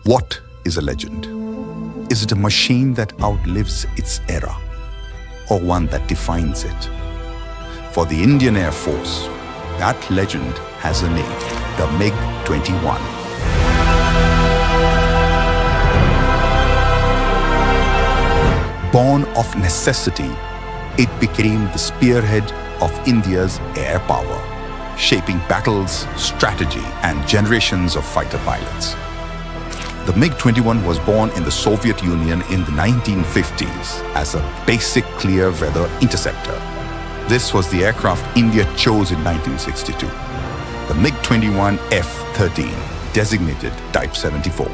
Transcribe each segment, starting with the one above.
What is a legend? Is it a machine that outlives its era, or one that defines it? For the Indian Air Force, that legend has a name, the MiG-21. Born of necessity, it became the spearhead of India's air power, shaping battles, strategy, and generations of fighter pilots. The MiG-21 was born in the Soviet Union in the 1950s as a basic clear weather interceptor. This was the aircraft India chose in 1962. The MiG-21 F-13, designated Type 74.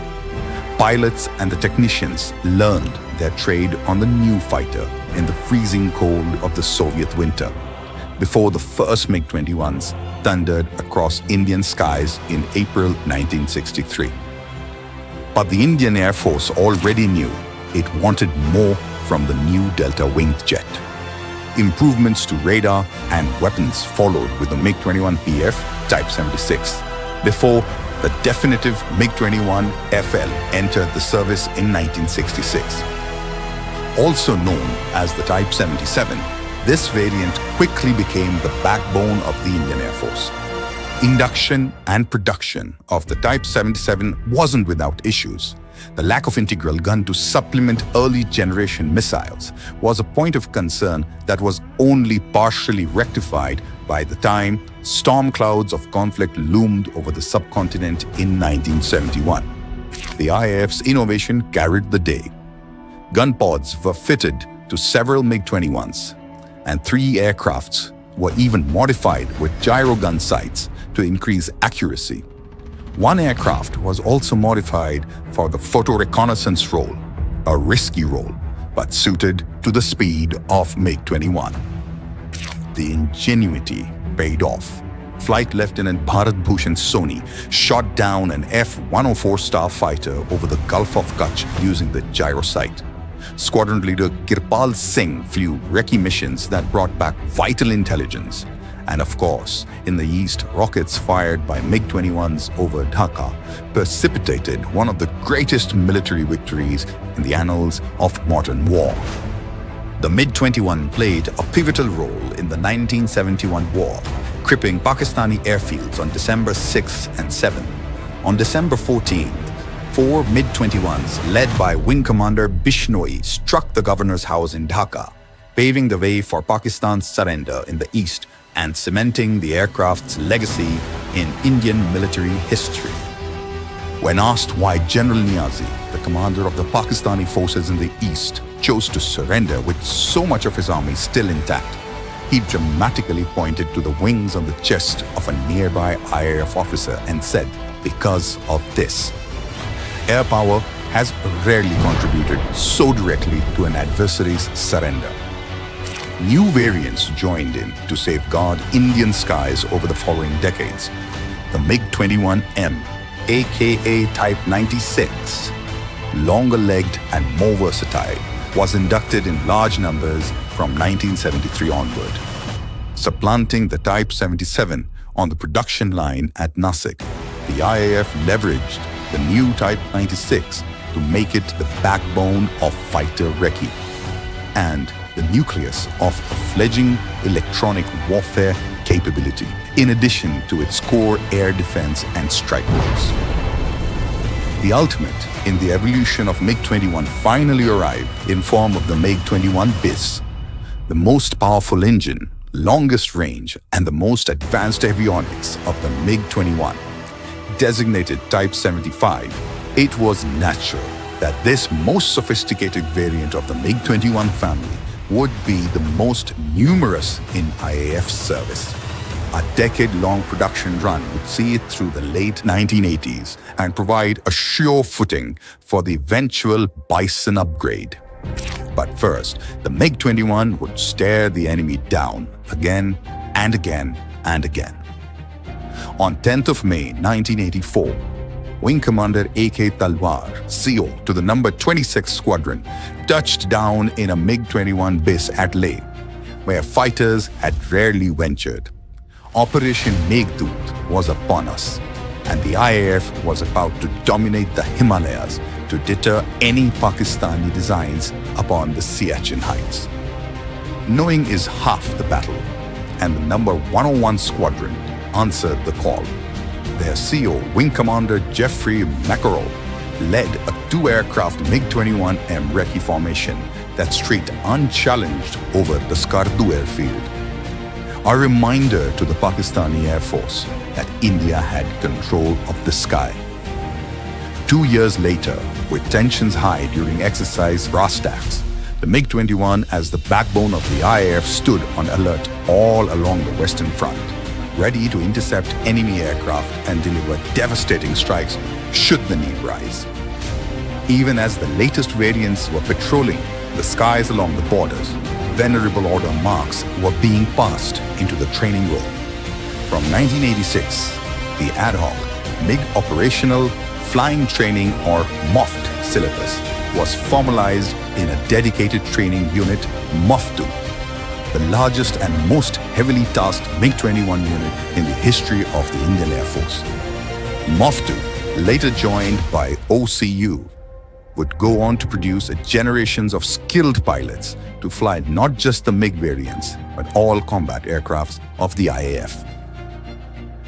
Pilots and the technicians learned their trade on the new fighter in the freezing cold of the Soviet winter, before the first MiG-21s thundered across Indian skies in April 1963. But the Indian Air Force already knew it wanted more from the new Delta winged jet. Improvements to radar and weapons followed with the MiG-21 PF Type 76, before the definitive MiG-21 FL entered the service in 1966. Also known as the Type 77, this variant quickly became the backbone of the Indian Air Force. Induction and production of the Type 77 wasn't without issues. The lack of integral gun to supplement early generation missiles was a point of concern that was only partially rectified by the time storm clouds of conflict loomed over the subcontinent in 1971. The IAF's innovation carried the day. Gun pods were fitted to several MiG-21s, and 3 aircrafts were even modified with gyro gun sights to increase accuracy. 1 aircraft was also modified for the photo reconnaissance role, a risky role, but suited to the speed of MiG-21. The ingenuity paid off. Flight Lieutenant Bharat Bhushan Soni shot down an F-104 starfighter over the Gulf of Kutch using the gyro sight. Squadron leader Kirpal Singh flew recce missions that brought back vital intelligence. And of course, in the east, rockets fired by MiG-21s over Dhaka precipitated one of the greatest military victories in the annals of modern war. The MiG-21 played a pivotal role in the 1971 war, crippling Pakistani airfields on December 6th and 7th. On December 14th, 4 MiG-21s led by Wing Commander Bishnoi struck the governor's house in Dhaka, paving the way for Pakistan's surrender in the east and cementing the aircraft's legacy in Indian military history. When asked why General Niazi, the commander of the Pakistani forces in the east, chose to surrender with so much of his army still intact, he dramatically pointed to the wings on the chest of a nearby IAF officer and said, "Because of this." Air power has rarely contributed so directly to an adversary's surrender. New variants joined in to safeguard Indian skies over the following decades. The MiG-21M, aka Type 96, longer-legged and more versatile, was inducted in large numbers from 1973 onward. Supplanting the Type 77 on the production line at Nasik, the IAF leveraged the new Type 96 to make it the backbone of fighter recce and the nucleus of a fledgling electronic warfare capability, in addition to its core air defense and strike groups. The ultimate in the evolution of MiG-21 finally arrived in form of the MiG-21 BIS, the most powerful engine, longest range, and the most advanced avionics of the MiG-21. Designated Type 75, it was natural that this most sophisticated variant of the MiG-21 family would be the most numerous in IAF service. A decade-long production run would see it through the late 1980s and provide a sure footing for the eventual Bison upgrade. But first, the MiG-21 would stare the enemy down again and again and again. On 10th of May 1984, Wing Commander A.K. Talwar, CO to the number 26 Squadron, touched down in a MiG-21 BIS at Leh, where fighters had rarely ventured. Operation Meghdut was upon us. and the IAF was about to dominate the Himalayas to deter any Pakistani designs upon the Siachen heights. Knowing is half the battle, and the number 101 Squadron answered the call. Their CO, Wing Commander Jeffrey Mackerel, led a two-aircraft MiG-21M recce formation that streaked unchallenged over the Skardu airfield. A reminder to the Pakistani Air Force that India had control of the sky. 2 years later, with tensions high during exercise Rastax, the MiG-21 as the backbone of the IAF stood on alert all along the Western Front, ready to intercept enemy aircraft and deliver devastating strikes should the need rise. Even as the latest variants were patrolling the skies along the borders, venerable order marks were being passed into the training role. From 1986, the ad hoc MiG Operational Flying Training or MOFT syllabus was formalized in a dedicated training unit, MOF2, the largest and most heavily tasked MiG-21 unit in the history of the Indian Air Force. MOF2, later joined by OCU, would go on to produce generations of skilled pilots to fly not just the MiG variants, but all combat aircrafts of the IAF.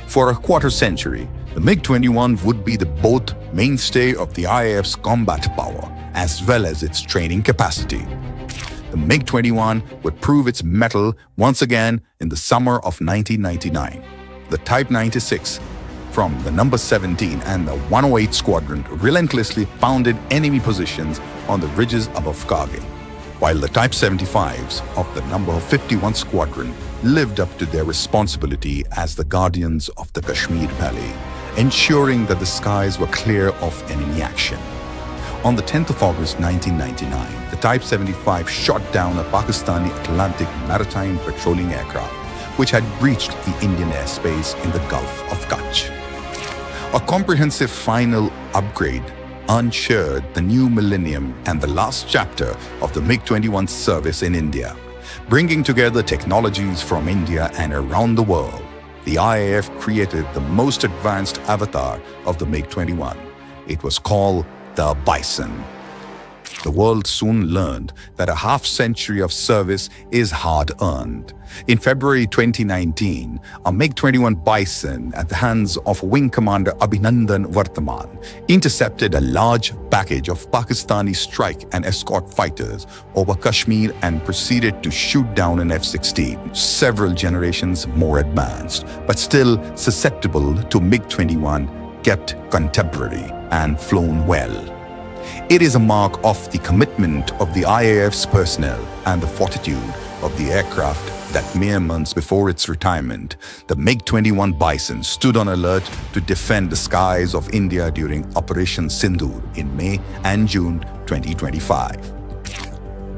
For a quarter century, the MiG-21 would be the both mainstay of the IAF's combat power as well as its training capacity. The MiG-21 would prove its mettle once again in the summer of 1999. The Type 96 from the number 17 and the 108 Squadron relentlessly pounded enemy positions on the ridges above Kargil, while the Type 75s of the number 51 Squadron lived up to their responsibility as the guardians of the Kashmir Valley, ensuring that the skies were clear of enemy action. On the 10th of August 1999, the Type 75 shot down a Pakistani Atlantic maritime patrolling aircraft which had breached the Indian airspace in the Gulf of Kutch. A comprehensive final upgrade ushered the new millennium and the last chapter of the MiG-21 service in India, bringing together technologies from India and around the world. The IAF created the most advanced avatar of the MiG-21. It was called the Bison. The world soon learned that a half-century of service is hard-earned. In February 2019, a MiG-21 Bison at the hands of Wing Commander Abhinandan Vartaman intercepted a large package of Pakistani strike and escort fighters over Kashmir and proceeded to shoot down an F-16, several generations more advanced, but still susceptible to MiG-21, kept contemporary and flown well. It is a mark of the commitment of the IAF's personnel and the fortitude of the aircraft that mere months before its retirement, the MiG-21 Bison stood on alert to defend the skies of India during Operation Sindoor in May and June 2025.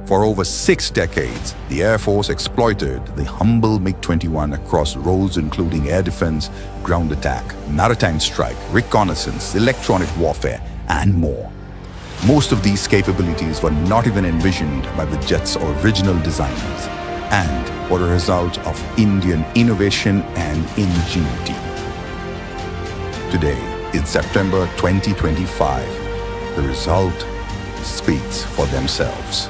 For over 6 decades, the Air Force exploited the humble MiG-21 across roles including air defense, ground attack, maritime strike, reconnaissance, electronic warfare, and more. Most of these capabilities were not even envisioned by the jet's original designers and were a result of Indian innovation and ingenuity. Today, in September 2025, the result speaks for themselves.